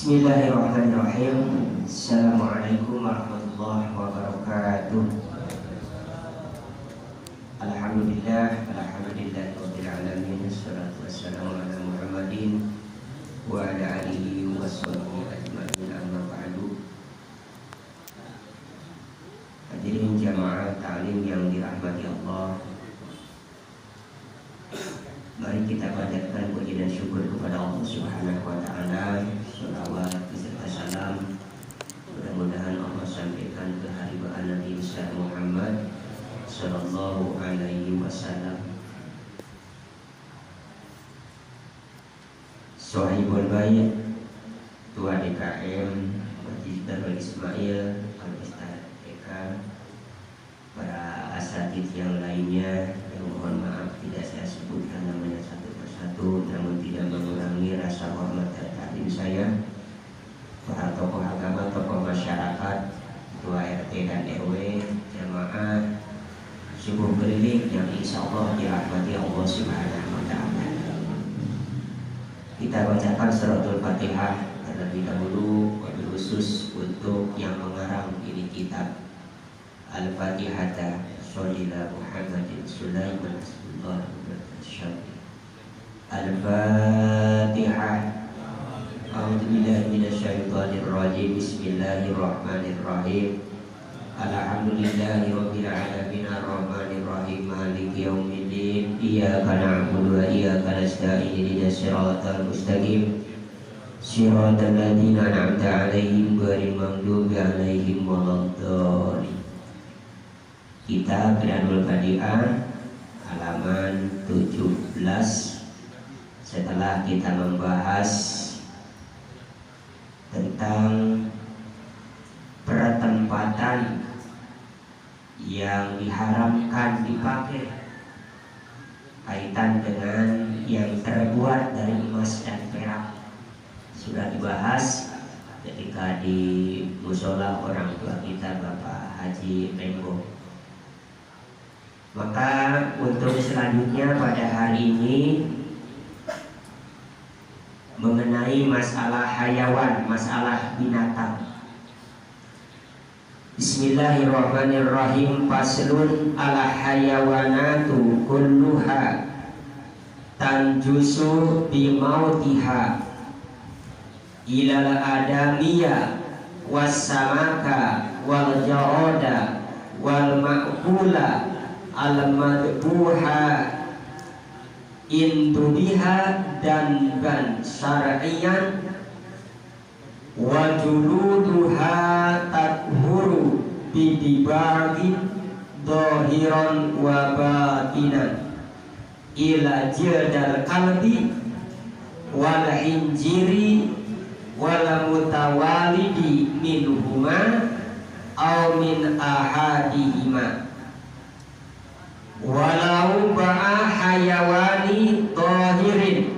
Bismillahirrahmanirrahim. Assalamualaikum warahmatullahi wabarakatuh. Alhamdulillahirabbil alamin. Wassalatu wassalamu ala Muhammadin wa ala alihi washabbihi ajmain. Amma ba'du. Hadirin jamaah ta'lim yang dirahmati Allah, mari kita panjatkan puji dan syukur kepada Allah Subhanahu wa taala. Shalawat beserta salam mudah-mudahan Allah sampaikan ke haribaan Nabi besar Muhammad sallallahu alaihi wasallam. Sohibul Bait, Tua DKM Masjid Darul Ismail, Al-Ustaz Eka, para asatidz yang lainnya yang mohon maaf tidak saya sebutkan namanya satu persatu, namun tidak mengurangi rasa hormat dan takdim saya, para tokoh agama, tokoh masyarakat, ketua RT dan RW, jamaah subuh keliling yang insya Allah dirahmati Allah Subhanahu wa ta'ala. Kita bacakan suratul Fatihah terlebih dahulu, wabil khusus untuk yang mengarang ini kitab Al-Fatihah Sholila Muhammadin Sulaiman Rasulullah Syafi'i. Al-Fatihah. A'udzubillahi minasyaitonir rajim. Bismillahirrahmanirrahim. Alhamdulillahi rabbil alamin arrahmanir rahim maliki yaumiddin. Iyyaka na'budu wa iyyaka nasta'in ihdinas siratal mustaqim siratal ladzina an'amta 'alaihim ghairil maghdubi 'alaihim waladdallin. Kitab Ridul Badi'ah halaman 17. Setelah kita membahas tentang pertempatan yang diharamkan dipakai kaitan dengan yang terbuat dari emas dan perak, sudah dibahas ketika di musola orang tua kita Bapak Haji Rembo. Maka untuk selanjutnya pada hari ini mengenai masalah hayawan, masalah binatang. Bismillahirrahmanirrahim. Faslun ala hayawanatu kulluha tanjusu bimautiha ilal adamiyya wassamaka wal jaroda wal ma'kula al-madbuha intubiha dan ban syar'iyan wa juluduha tathuru bidibagin dohiron wa batinan ila jildal kalbi wal hinjiri wal mutawalidi minhuma aw min ahadihima walau ba'a hayawani tohirin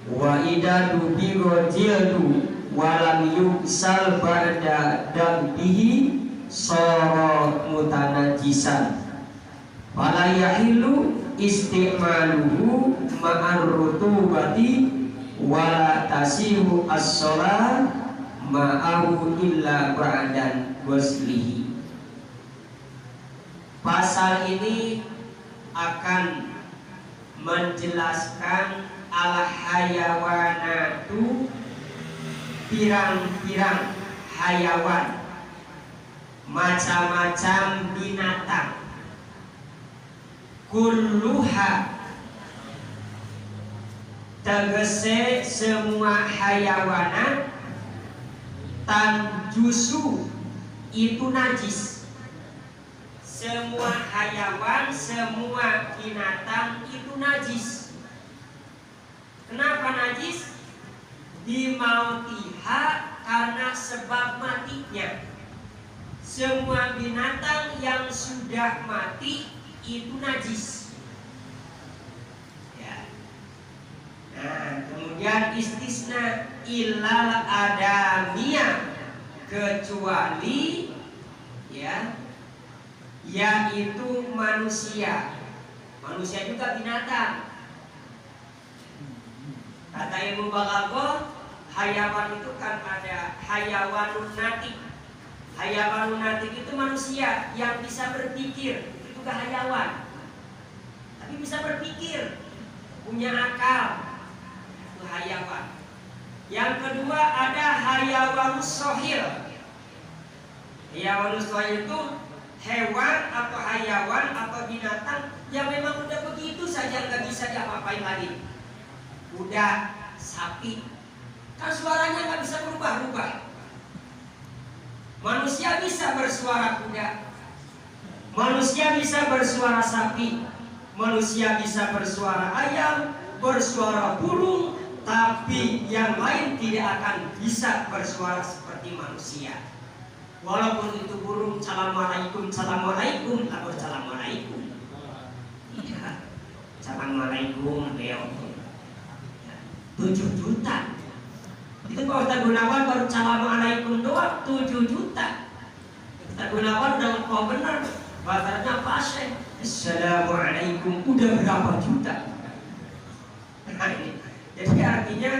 wa idadu bigo jildu walam yuksal ba'da dambihi soro mutanajisan wala yahilu istimaluhu ma'ar rutubati wala tasihu as-sholat ma'ahu illa ba'dan waslihi. Pasal ini akan menjelaskan al-hayawanatu, pirang-pirang hayawan, macam-macam binatang. Kulluha tegese semua hayawanat, tanjusu itu najis. Semua hayawan, semua binatang itu najis. Kenapa najis? Bimautiha, karena sebab matinya. Semua binatang yang sudah mati itu najis. Ya. Nah, kemudian istisna ilal adamiyah, kecuali ya, yaitu manusia. Manusia juga binatang. Kata Ibnu Balaghah, hayawan itu kan ada hayawanun natik. Hayawanun natik itu manusia yang bisa berpikir, itu juga hayawan. Tapi bisa berpikir, punya akal, itu hayawan. Yang kedua ada hayawanus sohir. Hayawanus sohir itu hewan atau hayawan atau binatang yang memang udah begitu saja, nggak bisa diapa-apain lagi. Kuda, sapi, kan suaranya nggak bisa berubah-ubah. Manusia bisa bersuara kuda, manusia bisa bersuara sapi, manusia bisa bersuara ayam, bersuara burung, tapi yang lain tidak akan bisa bersuara seperti manusia. Walaupun itu burung assalamualaikum, assalamualaikum, atau assalamualaikum. Iya, assalamualaikum, Leo. 7 juta. Itu Pak Ustaz Gunawan baru assalamualaikum doang 7 juta. Ustaz Gunawan udah ngomong benar. Bahasanya pasien. Assalamualaikum udah berapa juta? Nah ini. Jadi artinya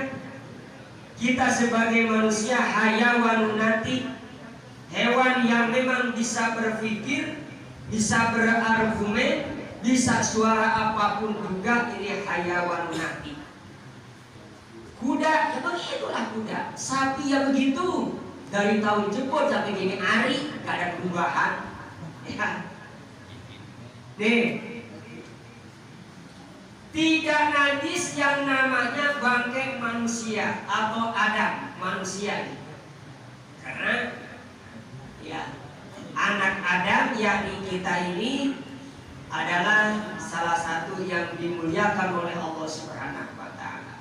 kita sebagai manusia hayawanun natik, hewan yang memang bisa berpikir, bisa berargumen, bisa suara apapun juga, ini hayawanun natik. Kuda, ya begitulah kuda. Sapi ya begitu. Dari tahun jemput sampai gini hari, gak ada perubahan. Ya. Nih, tidak najis yang namanya bangkai manusia atau Adam manusia. Karena ya anak Adam yakni kita ini adalah salah satu yang dimuliakan oleh Allah Subhanahu wa Ta'ala.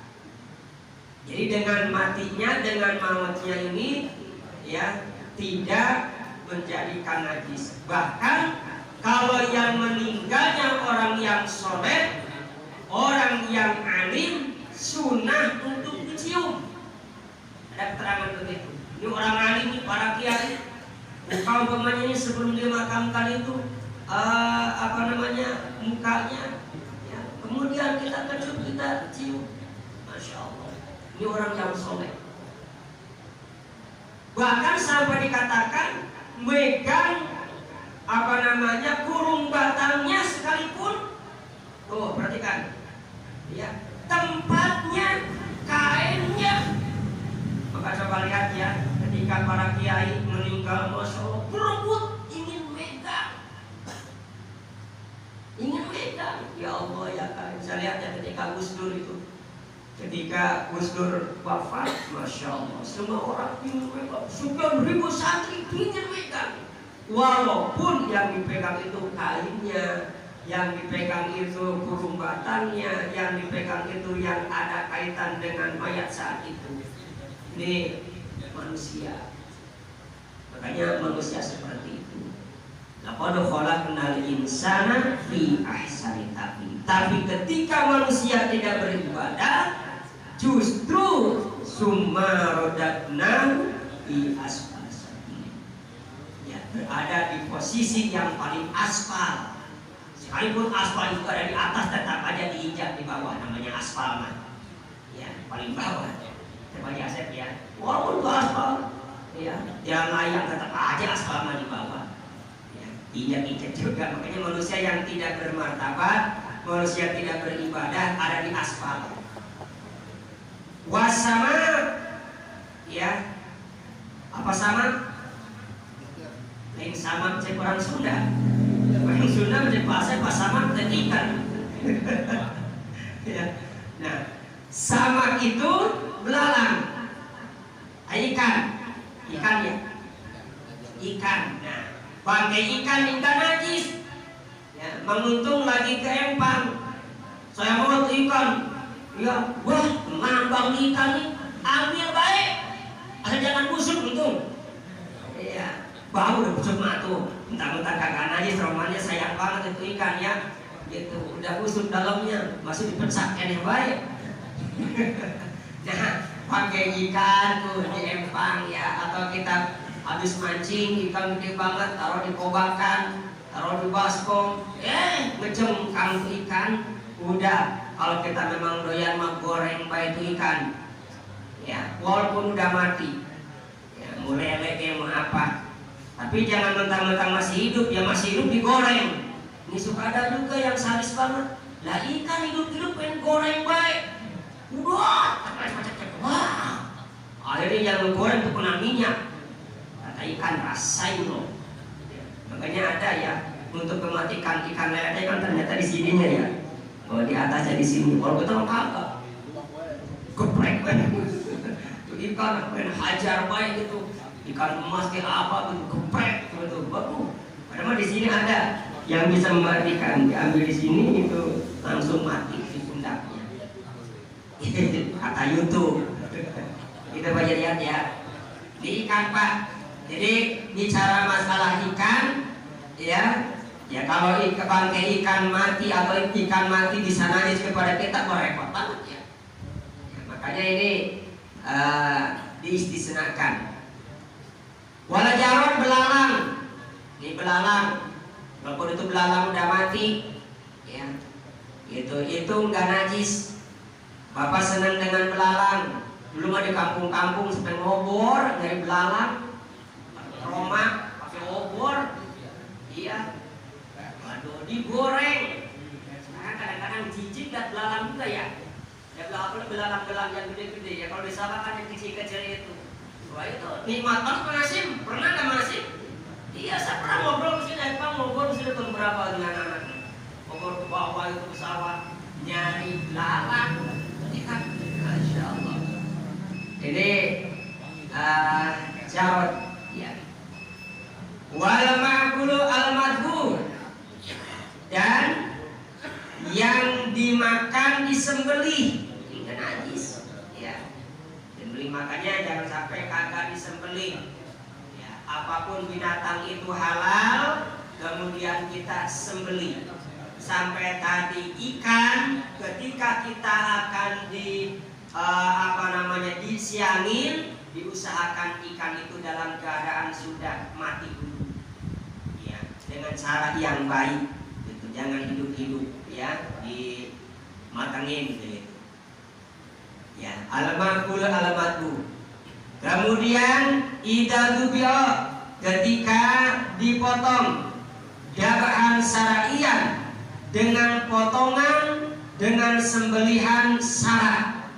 Jadi dengan matinya, dengan mautnya ini ya tidak menjadikan najis. Bahkan kalau yang meninggalnya orang yang soleh, orang yang alim, sunnah untuk dicium. Ada keterangan begitu. Ini orang alim, ini para kiai. Bukan umpamanya ini sebelum dimakamkan itu mukanya ya. Kemudian kita kecup, kita cium. Masya Allah, ini orang yang soleh. Bahkan sampai dikatakan megang kurung batangnya sekalipun. Tuh perhatikan ya, tempatnya, kainnya. Maka coba lihat ya, ketika para kiai meninggal, Masya Allah, berebut ingin megang. Ya Allah ya kan. Saya lihat ya ketika Gus Dur itu, ketika Gus Dur wafat, Masya Allah, semua orang ingin megang. 9.000 santri ingin megang. Walaupun yang dipegang itu kainnya, yang dipegang itu kurung batangnya, yang dipegang itu yang ada kaitan dengan mayat saat itu. Ini manusia. Makanya manusia seperti itu. Laqad khalaqnal insana fi ahsani taqwim. Tapi ketika manusia tidak beribadah, justru summa radadnahu fi asfal safilin. Ya, berada di posisi yang paling aspal. Sekalipun aspal itu ada di atas, tetap aja diinjak di bawah, namanya aspal mah. Ya, paling bawah. Coba Asep ya. Walaupun itu aspal, ya, yang layak tetap aja aspal mah di bawah. Ya, injak-injak juga. Makanya manusia yang tidak bermartabat, manusia tidak beribadah ada di aspal. Wasama, ya, apa sama? Lain sama cek orang Sunda. Orang Sunda menjadi bahasa pasaman dan ikan. Ya. Nah, sama itu belalang, ikan ya, ikan. Nah, bangkai ikan najis. Ya, menguntung lagi ke empang. Saya mau ikan, ya, wah, ngambang ikan nih, ambil baik, asal jangan busuk untung. Iya, bau udah busuk matu. Mentang-mentang kagak najis, romannya sayang banget itu ikan ya. Gitu, udah busuk dalamnya, masih dipesak yang baik. Nah, pakai ikan tuh di empang ya, atau kita habis mancing ikan gede banget, taruh di kobakan, taruh di baskom, ngecengkang ikan. Udah, kalau kita memang doyan mah goreng baik itu ikan ya, walaupun udah mati, ya, mulai lele mau apa, tapi jangan mentang-mentang masih hidup, ya masih hidup digoreng. Ini suka ada juga yang sadis banget, lah ikan hidup-hidup pengen goreng baik, wah, akhirnya yang goreng itu kena minyak, kata ikan rasain loh. Makanya ada ya, untuk mematikan ikan lele kan ternyata di sininya ya. Oh, di atasnya di sini. Kalau kita kagak, geprek banget. Ikan main hajar baik gitu, ikan emas kayak apa gitu, geprek gitu, bagus. Padahal di sini ada yang bisa mematikan, diambil di sini itu langsung mati di pundaknya. Kata YouTube. Kita baca lihat ya. Di ikan Pak. Jadi bicara masalah ikan, ya. Ya kalau bangkai ikan mati atau ikan mati bisa najis kepada kita, repot banget ya. Ya makanya ini diistisnakan. Wala jarod belalang, ini belalang, walaupun itu belalang udah mati, ya itu nggak najis. Bapak senang dengan belalang. Dulu mah di kampung-kampung sampai ngobor dari belalang, Roma pakai obor, iya. Waduh, digoreng. Sekarang kadang-kadang jijik dan belalang juga ya. Ya belalang-belalang yang gede-gede ya. Kalau di Sabah kan yang kecil-kecil itu. Wah itu nikmat banget Manasim. Pernah nggak Manasim? Iya, saya pernah ngobrol di sini. Ngobrol di sini tahun berapa dengan anak? Ngobrol ke bawah itu pesawat nyari belalang. Ini kan, Masya Allah. Ini jarod ya. Wal ma'kulu al-madhur, dan yang dimakan disembelih hingga najis ya. Disembelih makanya jangan sampai kagak disembelih ya. Apapun binatang itu halal kemudian kita sembelih. Sampai tadi ikan ketika kita akan disiangin, diusahakan ikan itu dalam keadaan sudah mati dulu ya, dengan cara yang baik gitu. Jangan hidup-hidup ya, dimatangin gitu ya. Al-ma'kul al-matu. Kemudian idadubio, ketika dipotong dabahan syar'iyan, dengan potongan dengan sembelihan syarat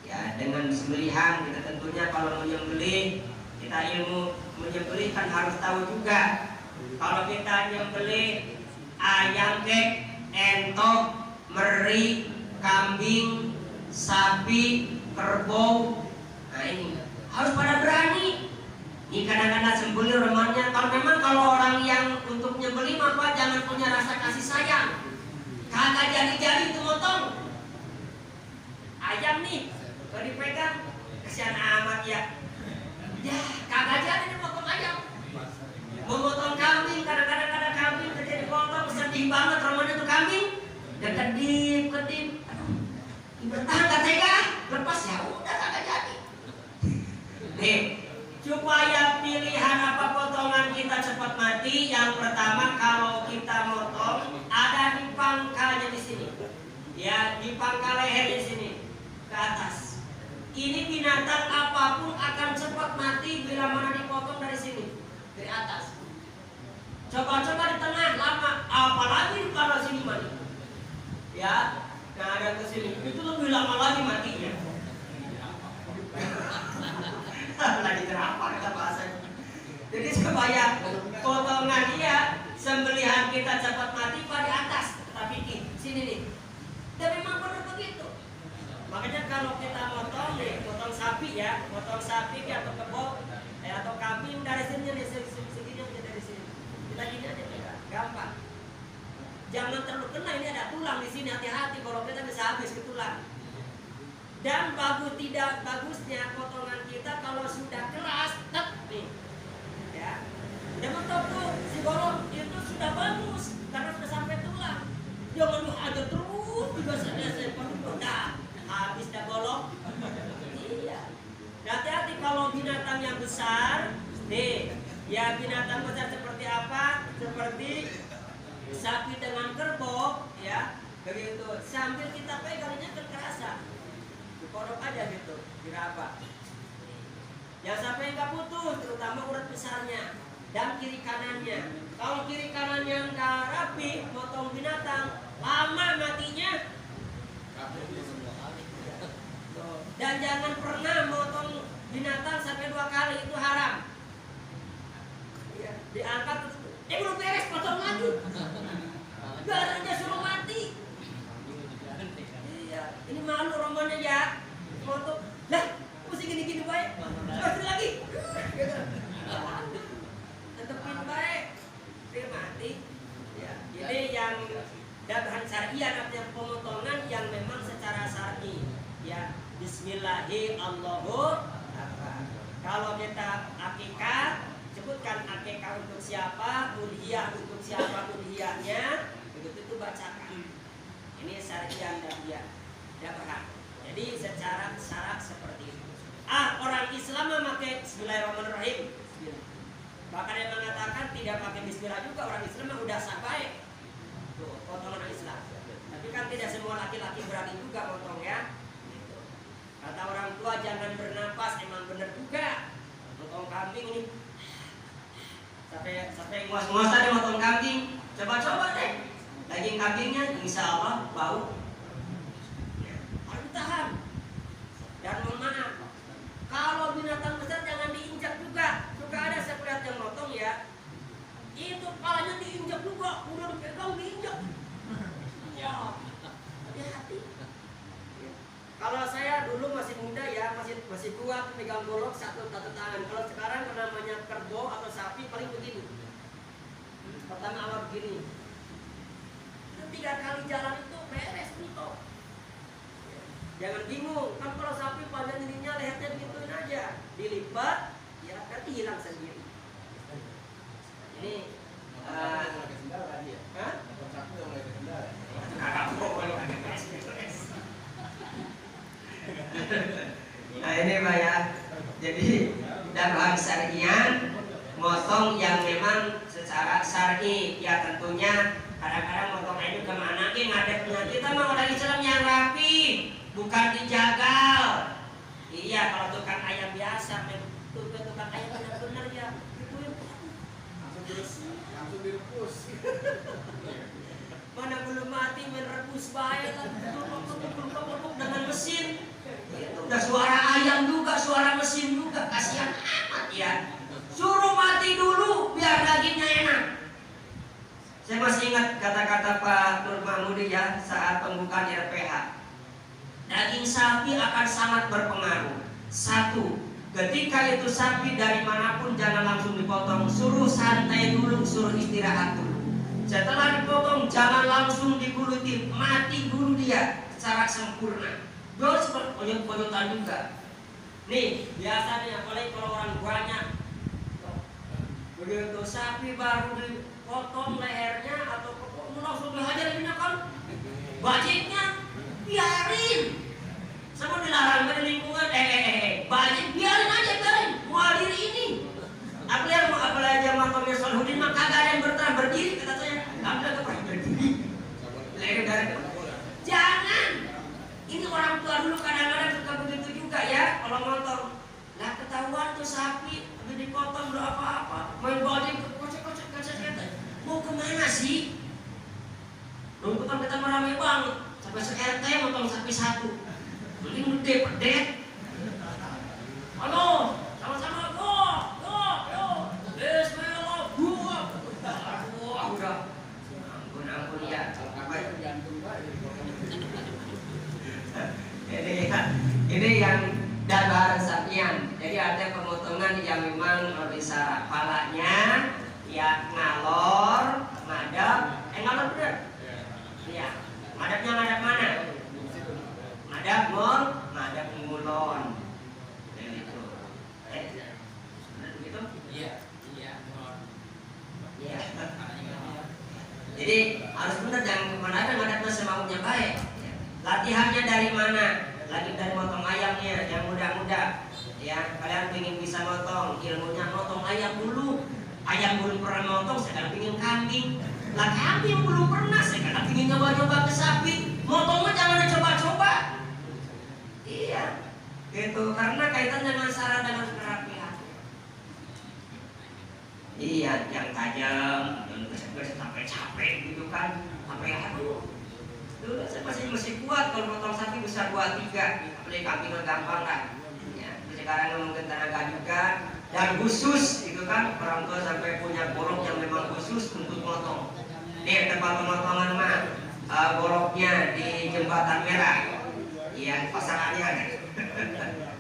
ya. Dengan sembelihan kita tentunya kalau menyembelih, kita ilmu menyembelih kan harus tahu juga. Kalau kita nyembelih ayam kek, entok, meri, kambing, sapi, kerbau, nah ini harus pada berani. Ini kadang-kadang sembelih remanya. Kalau orang yang untuk nyembelih maka jangan punya rasa kasih sayang. Kagak jadi-jadi itu motong ayam nih, kalau dipegang kasihan amat ya. Ya kagak jadi dipotong ayam. Memotong kambing, kadang-kadang ada kambing terjadi potong, sedih banget ramanya tuh kambing. Dan kedip, bertahan gak tega, lepas ya udah kagak jadi. Nih, supaya pilihan apa potongan kita cepat mati, yang pertama kalau kita motong ada di pangkalnya di sini, ya di pangkal leher di sini ke atas. Ini binatang apapun akan cepat mati bila mana dipotong dari sini, dari atas. Coba-coba di tengah lama, apalagi di pangkal sini mati. Ya, nah ada ke sini, itu lebih lama lagi matinya. Lagi terapan kata bahasanya. Jadi supaya potongan dia sembelihan kita cepat mati pada atas, tapi sini nih. Dan memang benar begitu. Makanya kalau kita potong sapi ya, potong sapi atau kebo atau kambing dari sini nih, segini aja dari sini. Kita gini aja ya, gampang. Jangan terlalu kena, ini ada tulang di sini, hati-hati kalau kita bisa habis ke tulang. Dan tidak bagusnya potongan kita kalau sudah keras, nih, ya. Dan untuk si golong itu sudah bagus karena sudah sampai tulang. Jangan lu aja terus juga saya udah habis dah golong. Iya. Hati-hati kalau binatang yang besar, nih, ya binatang besar seperti apa? Seperti sapi dengan kerbau, ya, begitu. Sambil kita pegangnya kekerasan. dikodok aja gitu, diraba. Yang sampai nggak putus, terutama urat besarnya dan kiri kanannya. Kalau kiri kanannya nggak rapi, motong binatang, lama matinya. Dan jangan pernah motong binatang sampai 2 kali, itu haram. Ya, diangkat terus, belum beres, potong lagi. Garanya suruh mati. Iya, ini malu romannya ya. Motong, lah, mesti gini-gini baik. Terus lagi. Tetepin baik, dia mati. Ya, jadi yang dabahan syariah artinya pemotongan yang memang secara syar'i. Ya, Bismillahirrahmanirrahim. Kalau kita akikah, sebutkan akikah untuk siapa, udhiyah untuk siapa udhiyahnya, begitu itu bacakan. Ini syariah dan dabahan. Jadi secara syarat seperti itu. Orang Islam memakai Bismillahirrahmanirrahim. Bahkan yang mengatakan tidak pakai Bismillah juga orang Islam udah sah baik. Tuh, potongan Islam. Tapi kan tidak semua laki-laki berani juga potong ya. Gitu. Kata orang tua jangan bernapas, emang benar juga. Potong kambing ini sampai nguas-nguas tadi potong kambing. Coba-coba deh. Daging kambingnya insya Allah bau. Ya, harus ditahan. Dan mohon maaf, kalau binatang besar jangan diinjak juga. Suka ada saya lihat yang motong ya, itu kepalanya diinjak juga, udah dipegang diinjak. Ya, hati-hati. Kalau saya dulu masih muda ya, masih kuat pegang golok satu tangan. Kalau sekarang karena namanya kerbau atau sapi paling begini. Pertama awal begini. Itu 3 kali jalan itu beres gitu. Jangan bingung, kan kalau sapi panjang ininya lehernya digituin aja, dilipat, ya nanti hilang sendiri. Ini nah ini Pak ya. Jadi dabahan syariah motong yang memang secara syar'i ya tentunya kadang-kadang motongnya juga kemana ngadepnya. Kita mau orang Islam yang rapi, bukan dijagal. Iya, kalau tukang ayam biasa, tukang ayam benar-benar ya, langsung direbus. Mana belum mati merebus bahaya kan, dengan mesin. Itu udah suara ayam juga, suara mesin juga, kasihan amat ya. Suruh mati dulu biar dagingnya enak. Saya masih ingat kata-kata Pak Nur Mahmudi ya saat pembukaan RPH. Daging sapi akan sangat berpengaruh. 1, ketika itu sapi dari manapun jangan langsung dipotong, suruh santai dulu, suruh istirahat dulu. Setelah dipotong jangan langsung diguluti, mati dulu dia secara sempurna. Dulu seperti pojok-pojokan juga. Nih biasanya apalagi kalau orang banyak, begitu sapi baru dipotong lehernya atau langsung dihajar binatang, wajibnya biarin. Sama dilarang dari lingkungan, bajik biarin aja, biarin. Mau diri ini. Apalagi yang matangnya Salahuddin mah kagak ada yang bertahan berdiri kata saya. Kagak pernah berdiri. Jangan. Ini orang tua dulu kadang-kadang suka begitu juga ya. Kalau motor, lah ketahuan tuh sapi udah dipotong udah apa-apa. Main bajik kocek-kocek. Mau kemana sih? Dulu kan kita meramai banget. Sampai se-RT motong sapi 1. Beli gede pedet. Halo, sama-sama go. Bismillah, udah. Ampun ya. Ini yang dabahan syariah. Jadi ada pemotongan yang memang bisa palanya ya ngalor, madap. Ngalor bener? Iya. Madapnya madap mana? Madap ngulon. Begitu. Benar begitu? Iya. Jadi harus benar, jangan kemana-mana madapnya semaunya baik. Latihannya dari mana? Lagi dari motong ayamnya yang muda-muda. Ya, kalian ingin bisa motong, ilmunya motong ayam dulu. Ayam belum pernah motong, sekarang ingin kambing. Lah kambing belum pernah, sekarang ingin nyoba-nyoba ke sapi. Motongnya jangan coba-coba. Iya, gitu. Karena kaitan dengan sara dengan kerapian. Iya, yang tajam, yang sampai capek gitu kan, sampai aduh. Dulu saya masih kuat kalau potong sapi besar 2-3, apalagi kambing gampang kan. Ya, sekarang mungkin tenaga juga dan khusus gitu kan, orang tua sampai punya golok yang memang khusus untuk potong. Nih tempat pemotongan mah goloknya di Jembatan Merah, yang pasangannya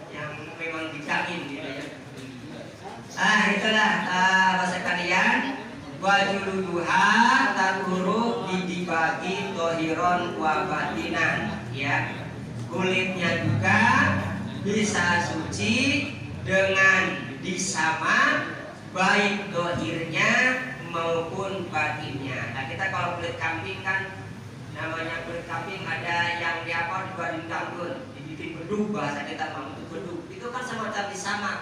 yang memang dijamin gitu ya. Itulah bahasa kalian. Wajuluduha takuru dibagi tohiron wabatinan, ya. Kulitnya juga bisa suci dengan disama baik dohirnya maupun batinnya. Nah kita kalau kulit kambing kan namanya kulit kambing ada yang di apa dibanding dangdut, dibikin beduk bahasa kita untuk beduk. Itu kan semacam disamak.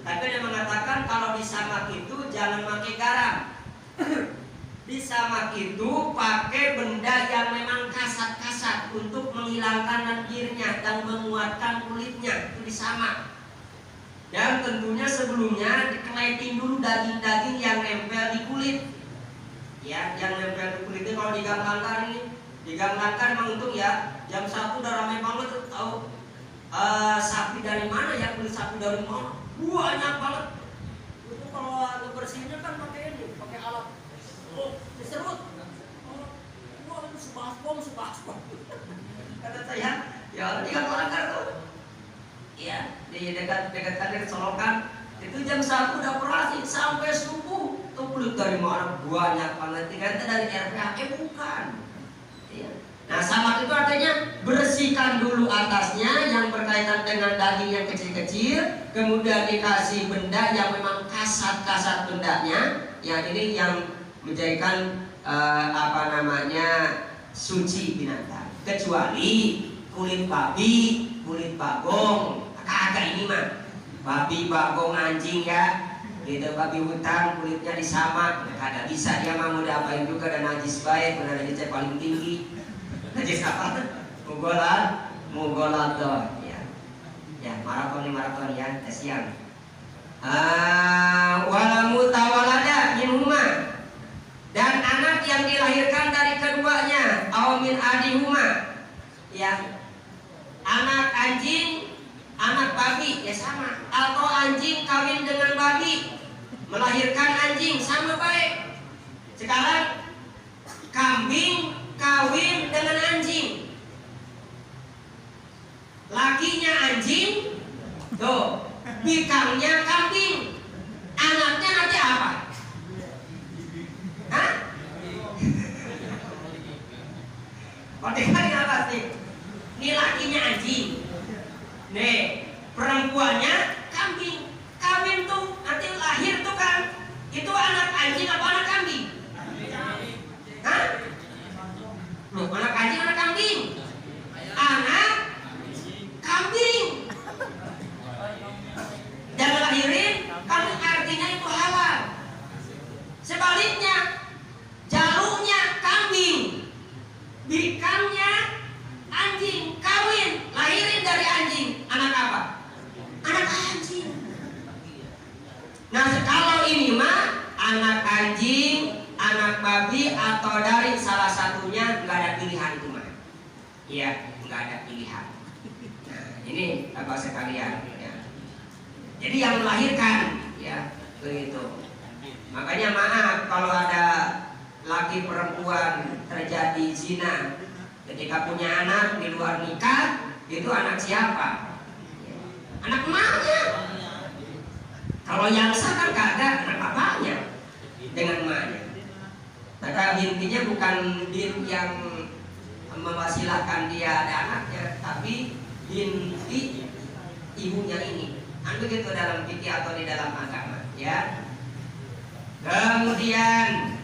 Tapi dia mengatakan kalau disamak itu jangan pakai garam. Disamak itu pakai benda yang memang kasat-kasat untuk menghilangkan lendirnya dan menguatkan kulitnya, itu disamak. Dan tentunya sebelumnya dikeleting dulu daging-daging yang nempel di kulit. Ya, yang nempel di kulit itu kalau digang langkar ini, digang langkar memang untung ya. Jam 1 udah ramai banget tuh, tahu sapi dari mana ya, kulit sapi dari mana? Banyak banget. Itu kalau ngebersihinnya kan pakai ini, pakai alat diserut. Wah, itu sebaskom. Kata saya, ya digang langkar tuh. Iya, di dekat Solokan itu jam 1 udah operasi sampai subuh. Tuh kulit dari mana banyak banget. Ternyata dari RPH, bukan. Iya. Nah, samak itu artinya bersihkan dulu atasnya yang berkaitan dengan daging yang kecil-kecil, kemudian dikasih benda yang memang kasat-kasat bendanya. Ya, ini yang menjadikan suci binatang. Kecuali kulit babi, kulit bagong. Kagak ini mah babi, bagong, anjing ya, gitu. Babi hutan kulitnya disamak, kagak bisa dia mah mau diapain juga. Dan najis baik, benar najisnya paling tinggi. Najis apa? Mugolat doh ya. Ya maraton ya, siang. Walamu tawalada minhuma, dan anak yang dilahirkan dari keduanya, aw min adihuma, ya. Anak anjing, anak babi ya sama, atau anjing kawin dengan babi melahirkan anjing sama baik. Sekarang kambing kawin dengan anjing, lakinya anjing, tuh bikangnya kambing, anaknya nanti apa? Hah? Kodeknya apa sih? Ini lakinya anjing, nih perempuannya kambing. Kawin tuh nanti lahir tuh kan, itu anak anjing apa anak kambing? Hah? Loh, anak anjing anak kambing? Anak kambing. Jangan lahirin kan artinya itu halal. Sebaliknya jalurnya kambing, bikangnya anjing, kawin, lahirin dari anjing, anak apa? Anak anjing. Nah, kalau ini mah anak anjing, anak babi, atau dari salah satunya, nggak ada pilihan itu mah. Iya, nggak ada pilihan. Nah, ini apa sekalian ya. Jadi yang melahirkan ya begitu. Makanya maaf kalau ada laki perempuan terjadi zina ketika punya anak di luar nikah, itu anak siapa? Anak emaknya. Kalau yang sah kan kagak, anak bapaknya dengan emaknya. Maka intinya bukan bin yang mewasilahkan dia ada anaknya, tapi binti ibunya ini. Kan begitu dalam fikih atau di dalam agama, ya. Kemudian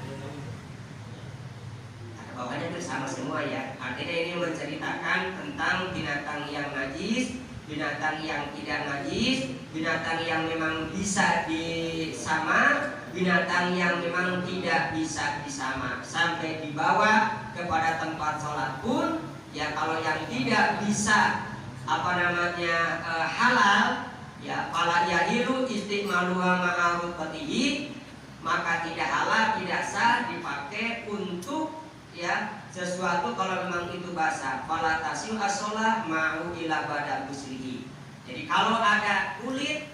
bawahnya bersama semua ya. Artinya ini menceritakan tentang binatang yang najis, binatang yang tidak najis, binatang yang memang bisa disama, binatang yang memang tidak bisa disama, sampai dibawa kepada tempat sholat pun ya. Kalau yang tidak bisa halal, ya fala yahilu istimaluha ma'arud batihi, maka tidak halal, tidak sah dipakai untuk ya sesuatu kalau memang itu basah. Fala tasihu as-shalah ma'u ila badal muslihi. Jadi kalau ada kulit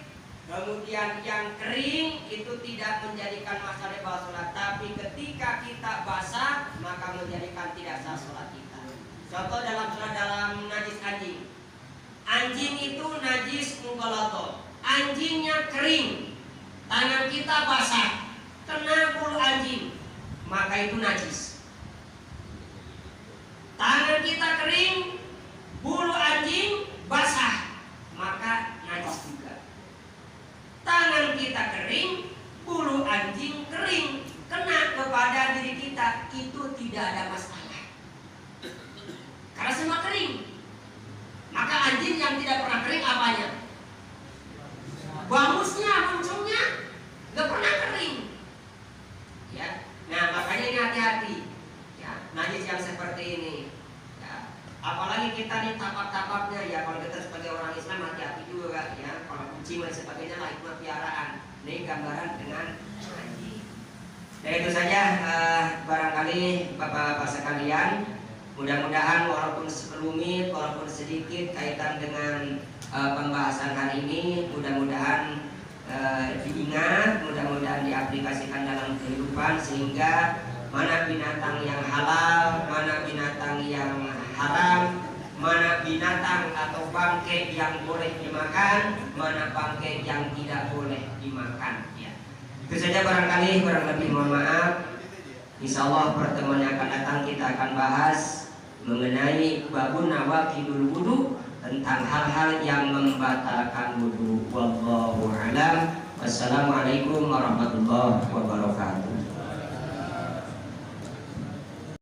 kemudian yang kering itu tidak menjadikan masalah batal sholat, tapi ketika kita basah maka menjadikan tidak sah sholat kita. Contoh dalam najis anjing. Anjing itu najis mughalladhah. Anjingnya kering, tangan kita basah, kena bulu anjing, maka itu najis. Tangan kita kering, bulu anjing basah, maka najis juga. Tangan kita kering, bulu anjing kering, kena kepada diri kita, itu tidak ada masalah karena semua kering. Maka anjing yang tidak pernah kering apanya? Bangusnya, muncungnya nggak pernah kering. Ya, nah makanya ini hati-hati. Ya, najis yang seperti ini. Ya, apalagi kita nih tapak-tapaknya ya, kalau kita sebagai orang Islam hati-hati juga ya. Kalau kucing dan sebagainya lah itu piaraan. Ini gambaran dengan anjing. Dan itu saja barangkali bapak-bapak sekalian. Mudah-mudahan walaupun rumit, walaupun sedikit kaitan dengan pembahasan hari ini, mudah-mudahan diingat, mudah-mudahan diaplikasikan dalam kehidupan sehingga mana binatang yang halal, mana binatang yang haram, mana binatang atau bangkai yang boleh dimakan, mana bangkai yang tidak boleh dimakan. Ya. Itu saja barangkali, kurang lebih mohon maaf. Insya Allah pertemuan yang akan datang kita akan bahas mengenai babun nawaqidul wudu, tentang hal-hal yang membatalkan wudu. Wallahu a'lam. Wassalamualaikum warahmatullahi wabarakatuh.